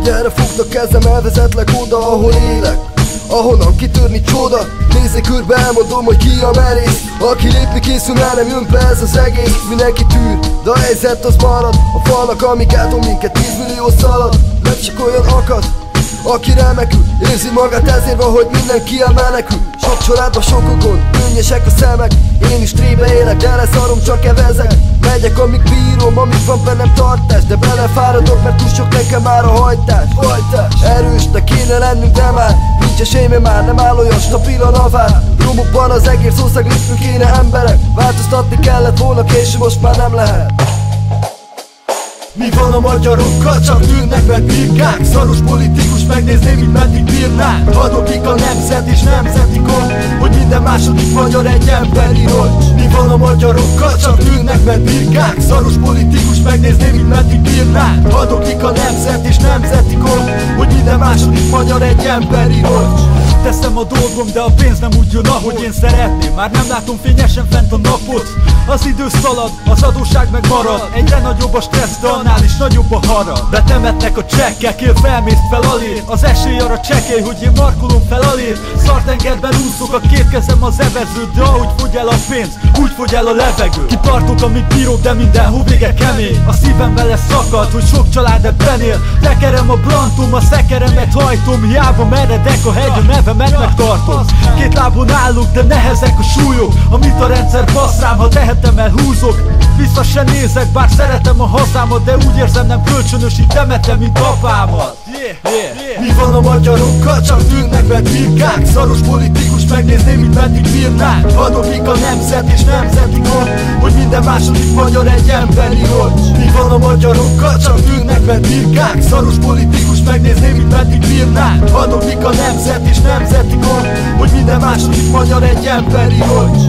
Gyere, fogd a kezem, elvezetlek oda, ahol élek, ahonnan kitörni csoda. Nézzék körbe, elmondom, hogy ki a merész. Aki lépni készül, már nem jön be ez az egész. Mindenki tűr, de a helyzet az marad. A falnak, amik átom minket 10 millió szalad. Nem csak olyan akad, aki remekül érzi magát, ezért van, hogy mindenki elmenekül. Sok családban, sokon gond, könnyesek a szemek. Én is trébe élek, de leszarom, csak evezek. Megyek, amíg bírom, amíg van bennem tartás. De belefáradok, mert túl sok nekem már a hajtás. Erős, de kéne lennünk, de már nincs esélyem, már nem áll olyan stabil a navár. Romokban az egész ország, lépünk kéne emberek. Változtatni kellett volna később, most már nem lehet. Mi van a magyarokkal? Csak tűnnek meg birkák. Szaros politikus, megnézném, mit meddig bírnák. Adokik a nemzet és nemzeti gond, hogy minden második magyar egy emberi roncs. Mi van a magyarokkal? Csak tűnnek meg birkák. Szaros politikus, megnézném, mit meddig bírnák. Adokik a nemzet és nemzeti gond, hogy minden második magyar egy emberi roncs. Teszem a dolgom, de a pénz nem úgy jön, ahogy én szeretném. Már nem látom fényesen fent a napot. Az idő szalad, az adósság meg marad. Egyre nagyobb a stressz, de annál is nagyobb a harag. Betemetnek a csekkek, él felmész fel alér. Az esély arra csekély, hogy én markolom fel alér. Szartengerben úszok, a két kezem az evező. De ahogy fogy el a pénz, úgy fogy el a levegő. Kipartok, amíg bírok, de mindenhol vége kemény. A szívem vele szakad, hogy sok család ebben él. Tekerem a blantom, a szekeremet hajtom. Hiába meredek a hegy, a nevemet megtartom. Két lábon állok, de nehezek a súlyok. Amit a rendszer bassz rám, ha tehetem, elhúzok. Vissza se nézek, bár szeretem a hazámat, de úgy érzem, nem kölcsönös, így temetem, mint apámat. Mi van a magyarokkal? Csak tűnnek meg birkák. Szaros politikus, megnézném, mit meddig bírnák. Adokik a nemzet és nemzeti gond, hogy minden második magyar egy emberi roncs. Mi van a magyarokkal? Csak tűnnek meg birkák. Szaros politikus, megnézném, mit meddig bírnák. Adokik a nemzet és nemzeti gond, hogy minden második magyar egy emberi roncs.